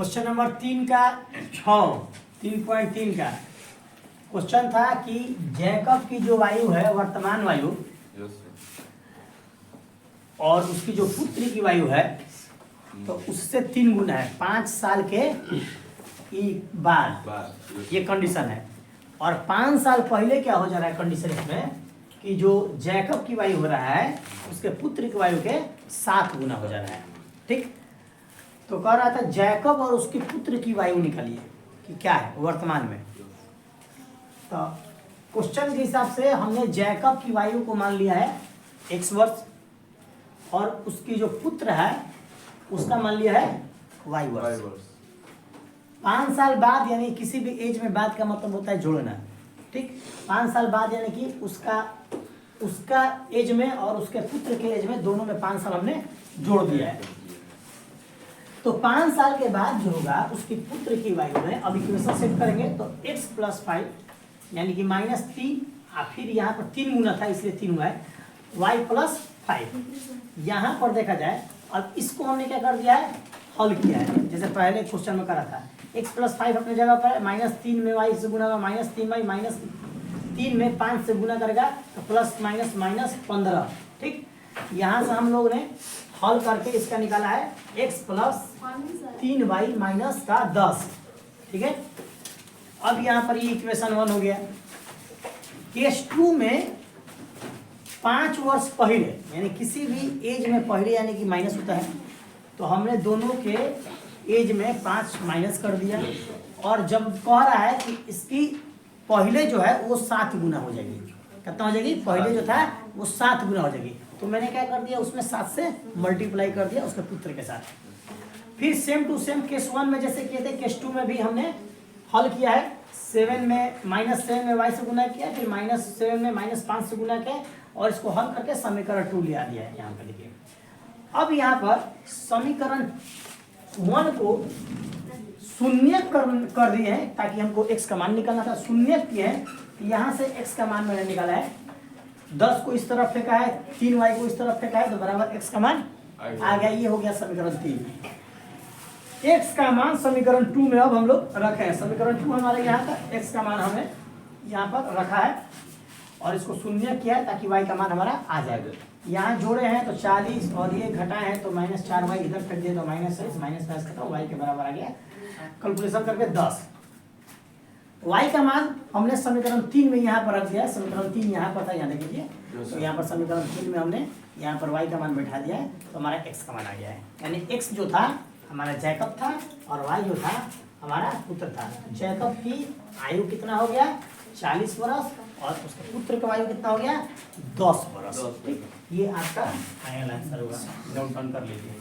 Question number 3 का 3.3 का question था कि जैकब की जो वायु है वर्तमान वायु और उसकी जो पुत्री की वायु है तो उससे 3 गुना है 5 साल के बाद ये कंडीशन है। और 5 साल पहले क्या हो जा रहा है कंडीशन इसमें कि जो जैकब की वायु हो रहा है उसके पुत्र की वायु के 7 गुना हो जा रहा है। ठीक, तो कह रहा था जैकब और उसके पुत्र की वायु निकालिए कि क्या है वर्तमान में। तो क्वेश्चन के हिसाब से हमने जैकब की वायु को मान लिया है x वर्ष और उसकी जो पुत्र है उसका मान लिया है y वर्ष। 5 साल बाद यानी किसी भी एज में बाद का मतलब होता है जोड़ना। ठीक, 5 साल बाद यानी कि उसका एज में और उसके पुत्र के एज में दोनों में 5 साल हमने जोड़ दिया है। तो 5 साल के बाद जो होगा उसकी पुत्र की वायु में अब इक्वेशन सेट करेंगे तो x + 5 यानी कि -3 और फिर यहाँ पर 3 गुना था इसलिए 3 हुआ है y + 5। यहाँ पर देखा जाए अब इसको हमने क्या कर दिया है हल किया है जैसे पहले क्वेश्चन में करा था। x + 5 अपने जगह पर है -3 में y से गुना होगा -3y -3 में 5 से गुना करेगा तो ±−15। ठीक, यहाँ से हम लोग ने हल करके इसका निकाला है x + 3y - 10। ठीक है, अब यहाँ पर ये इक्वेशन 1 हो गया। केस 2 में 5 वर्ष पहले यानी किसी भी एज में पहले यानी कि माइनस होता है तो हमने दोनों के एज में 5 माइनस कर दिया और जब कह रहा है कि इसकी पहले जो है वो 7 गुना हो जाएगी। कितना हो जाएगी? पहले जो था वो 7 गुना हो जाएगी। तो मैंने क्या कर दिया उसमें 7 से मल्टीप्लाई कर दिया उसके पुत्र के साथ। फिर सेम टू सेम केस 1 में जैसे किए थे केस 2 में भी हमने हल किया है। 7 में -7 में y से गुना किया फिर -7 में -5 से गुना किया और इसको हल करके समीकरण 2 ले आ दिया है। यहाँ पर देखिए अब यहाँ पर समीकरण 1 को शून्य कर दिए हैं ताकि हमको x का मान निकालना था। शून्य किए हैं यहाँ से x का मान मैंने निकाला है 10 को इस तरफ फेंका है 3y को इस तरफ फेंका है तो बराबर x का मान आ गया। ये हो गया समीकरण 3। x का मान समीकरण 2 में अब हम लोग रखे हैं। समीकरण 2 हमारे यहाँ का x का मान हमने यहाँ पर रखा है और इसको शून्य किया है ताकि y का मान हमारा आ जाएगा। यहाँ जोड़े हैं तो 40 और ये घटाए हैं तो -4y इधर फेंक दिए तो -6 -5 खत्म y के बराबर आ गया। कैलकुलेशन करके 10 y का मान हमने समीकरण 3 में यहाँ पर रख दिया। समीकरण 3 यहाँ पर था, यहाँ देखिए तो यहाँ पर समीकरण 3 में हमने यहाँ पर y का मान बैठा दिया है तो हमारा x का मान आ गया है। यानी x जो था हमारा जैकब था और y जो था हमारा पुत्र था। जैकब की आयु कितना हो गया 40 वर्ष और उसके पुत्र का आयु कितना हो गया 10 वर्ष। ठीक, ये आपका फाइनल आंसर होगा। नोट डाउन कर लीजिए।